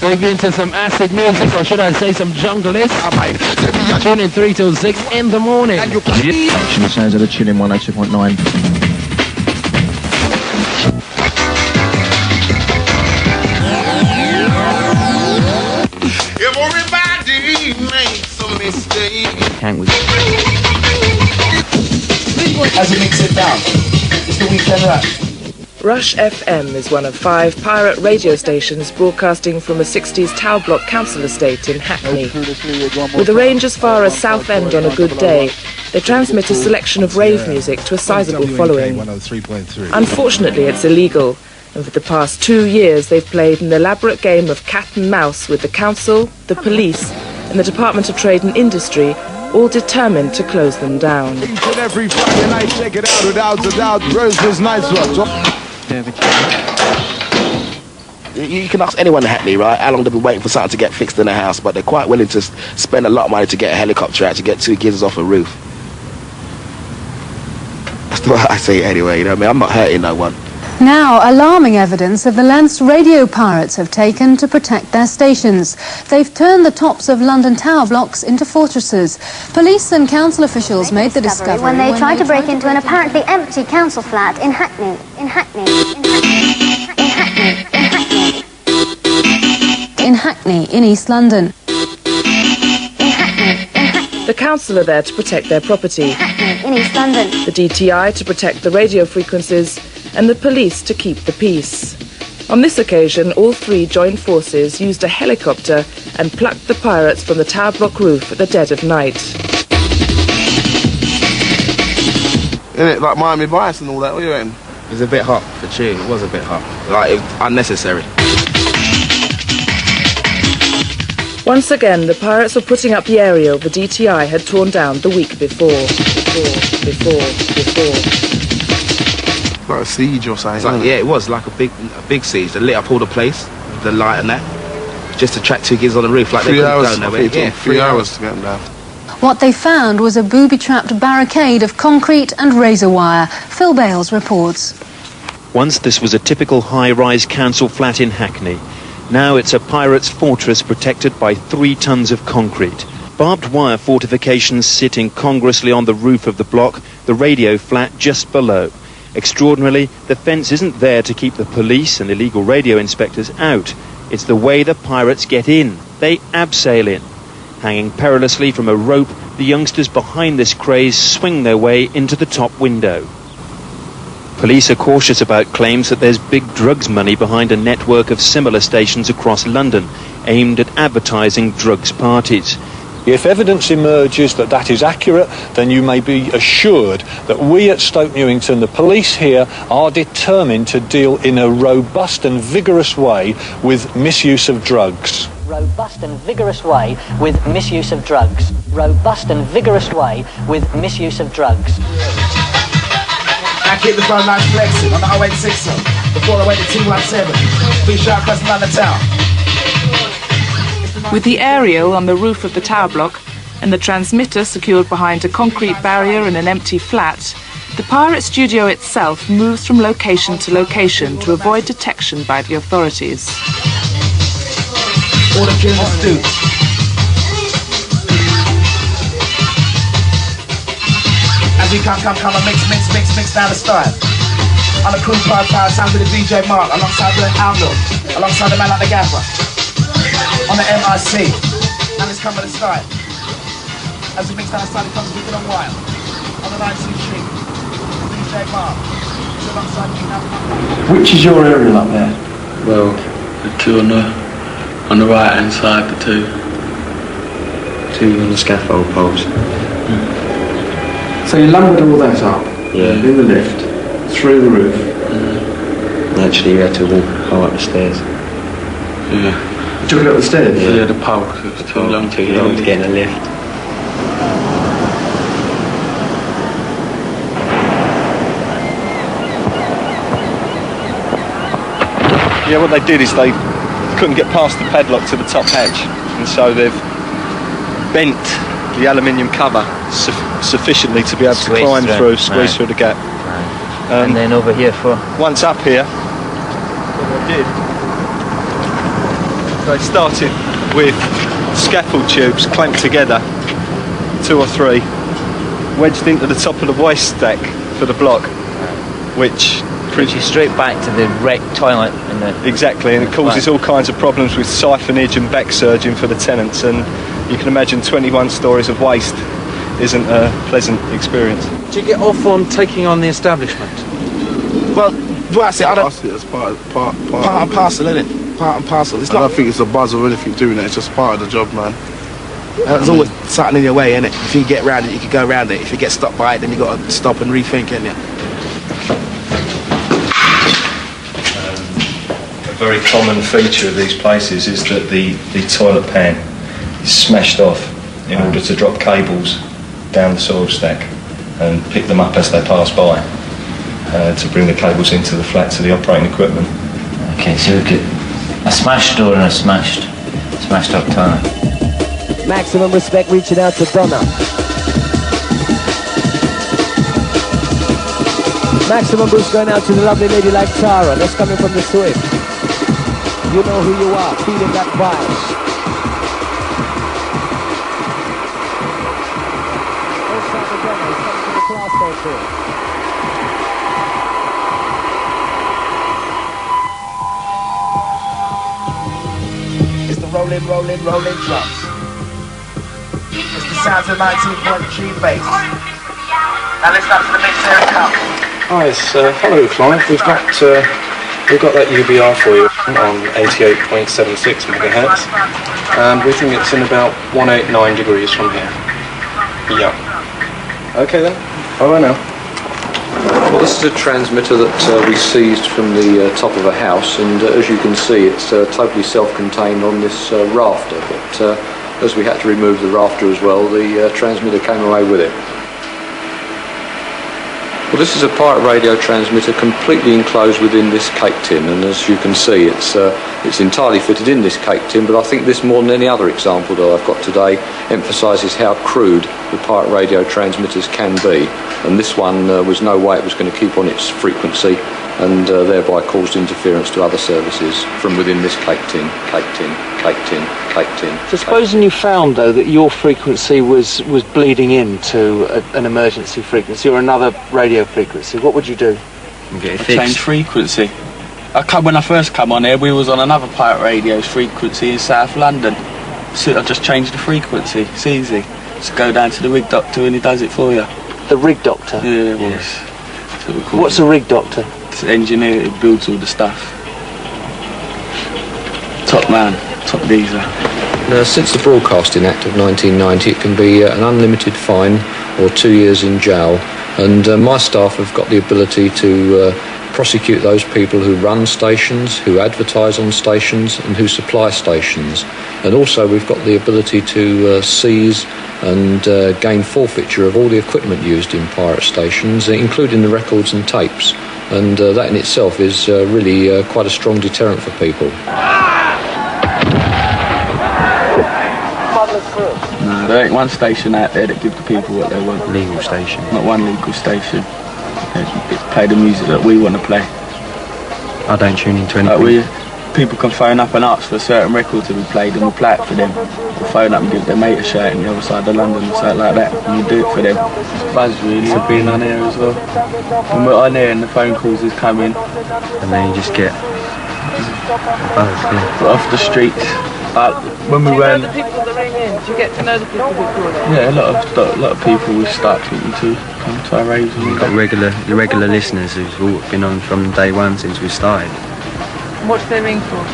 Dig into some acid music, or should I say some junglist? Tune in 3 till 6 in the morning. She sounds of the chilling 102.9. Everybody makes a mistake. Can't we? As you mix it down, it's the weekend rush. Rush FM is one of 5 pirate radio stations broadcasting from a 60s tower block council estate in Hackney. With a range as far as Southend on a good day, they transmit a selection of rave music to a sizable following. Unfortunately, it's illegal, and for the past 2 years they've played an elaborate game of cat and mouse with the council, the police, and the Department of Trade and Industry, all determined to close them down. Each and every Friday night, check it out without a doubt. Rose's Nights Watch. You can ask anyone in Hackney, right, how long they've been waiting for something to get fixed in their house, but they're quite willing to spend a lot of money to get a helicopter out to get 2 gizzards off a roof. That's what I say anyway, you know what I mean? I'm not hurting no one. Now, alarming evidence of the lengths radio pirates have taken to protect their stations. They've turned the tops of London tower blocks into fortresses. Police and council officials made the discovery when they tried to break into an apparently empty council flat in Hackney. In Hackney, in East London. The council are there to protect their property, In East London. the DTI to protect the radio frequencies, and the police to keep the peace. On this occasion, all 3 joined forces used a helicopter and plucked the pirates from the tower block roof at the dead of night. Isn't it like Miami Vice and all that? What are you reckon? It was a bit hot for tune. It was a bit hot. Like, it was unnecessary. Once again, the pirates were putting up the aerial the DTI had torn down the week before. Like a siege or something. It's like, yeah, it was like a big siege. They lit up all the place, the light and that, just to track 2 gigs on the roof. Like 3 hours. They couldn't go nowhere. 3 hours to get them down. What they found was a booby-trapped barricade of concrete and razor wire. Phil Bales reports. Once this was a typical high-rise council flat in Hackney. Now it's a pirate's fortress protected by 3 tons of concrete. Barbed wire fortifications sit incongruously on the roof of the block, the radio flat just below. Extraordinarily, the fence isn't there to keep the police and illegal radio inspectors out. It's the way the pirates get in. They abseil in. Hanging perilously from a rope, the youngsters behind this craze swing their way into the top window. Police are cautious about claims that there's big drugs money behind a network of similar stations across London, aimed at advertising drugs parties. If evidence emerges that that is accurate, then you may be assured that we at Stoke Newington, the police here, are determined to deal in a robust and vigorous way with misuse of drugs. Robust and vigorous way with misuse of drugs. Robust and vigorous way with misuse of drugs. I keep the phone line flexing on the 086 before I went to 217. Be sure I press London Town. With the aerial on the roof of the tower block and the transmitter secured behind a concrete barrier in an empty flat, the pirate studio itself moves from location to location to avoid detection by the authorities. All the killers do. As we come and mix down the style. On the crew power sound with the DJ Mark, alongside the Outlook, alongside the man like the Gaffer. On the MIC, and let's come with the style. As we mix down the style, it comes with it on wire. On the 19th Street, DJ Mark, it's alongside me now. Which is your area up there? Well, the 2 on the right hand side, the 2 on the scaffold poles. So you lumbered all that up, yeah, in the lift, through the roof. Actually, you had to go up the stairs. Yeah. You took it up the stairs? Yeah, the pole, because it was too long to get in the lift. Yeah, what they did is they couldn't get past the padlock to the top edge, and so they've bent the aluminium cover sufficiently to be able to climb through, squeeze through the gap. And then over here for... Once up here, what they did They started with scaffold tubes clamped together, 2 or 3, wedged into the top of the waste stack for the block, which is straight back to the wrecked toilet. Exactly, and it causes all kinds of problems with siphonage and back surging for the tenants, and you can imagine 21 stories of waste isn't a pleasant experience. Do you get off on taking on the establishment? Well, that's it. I don't see it as part and parcel, isn't it? Part and parcel. It's not. I don't think it's a buzz or anything doing it. It's just part of the job, man. There's always something in your way, innit? If you get around it, you can go around it. If you get stopped by it, then you got to stop and rethink, innit? A very common feature of these places is that the toilet pan is smashed off in order to drop cables down the soil stack and pick them up as they pass by to bring the cables into the flat to the operating equipment. Okay, so we get a smashed door and a smashed up toilet. Maximum respect reaching out to Donna. Maximum boost going out to the lovely lady like Tara. That's coming from the Swift. You know who you are, feeling that vibe. Outside the Donna, he's coming to the class station. It's the rolling drums. It's the sounds of 19.3 bass. Now listen up to the mix, here it comes. Hi, hello Clive. We've got that UBR for you on 88.76 megahertz. We think it's in about 189 degrees from here. Yeah. Okay then. Bye now. Well, this is a transmitter that we seized from the top of a house, and as you can see, it's totally self-contained on this rafter. But as we had to remove the rafter as well, the transmitter came away with it. Well, this is a pirate radio transmitter completely enclosed within this cake tin, and as you can see, it's entirely fitted in this cake tin, but I think this, more than any other example that I've got today, emphasises how crude the pirate radio transmitters can be, and this one was no way it was going to keep on its frequency and thereby caused interference to other services from within this cake tin, cake tin, cake tin, cake tin. So supposing you found, though, that your frequency was bleeding into an emergency frequency or another radio frequency, what would you do? Get it fixed. Change frequency. When I first come on here, we was on another pirate radio's frequency in South London. So I just changed the frequency. It's easy. Just go down to the rig doctor and he does it for you. The rig doctor? Yeah, it was. What's a rig doctor? It's an engineer who builds all the stuff. Top man, top geezer. Now, since the Broadcasting Act of 1990, it can be an unlimited fine or 2 years in jail, and my staff have got the ability to prosecute those people who run stations, who advertise on stations, and who supply stations. And also we've got the ability to seize and gain forfeiture of all the equipment used in pirate stations, including the records and tapes. And that in itself is really quite a strong deterrent for people. No, there ain't one station out there that gives the people what they want. Legal station. Not one legal station. It's play the music that we want to play. I don't tune into anything. People can phone up and ask for a certain record to be played and we'll play it for them. We'll phone up and give their mate a shout on the other side of London or something like that, and we'll do it for them. It's buzz really for being on air as well. When we're on air and the phone calls is coming. And then you just get buzz, yeah. Off the streets. When we went, the people that ring in, do you get to know the people who call in? yeah, a lot of people we start talking to come to our raves. We've got regular listeners who've all been on from day one since we started. What do they ring for?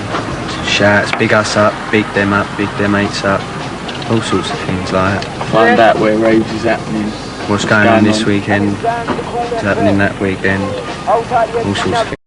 Shouts, big us up, big them up, big their mates up, all sorts of things like that. Find out where raves is happening. What's going on this weekend, what's happening that weekend, all sorts of things.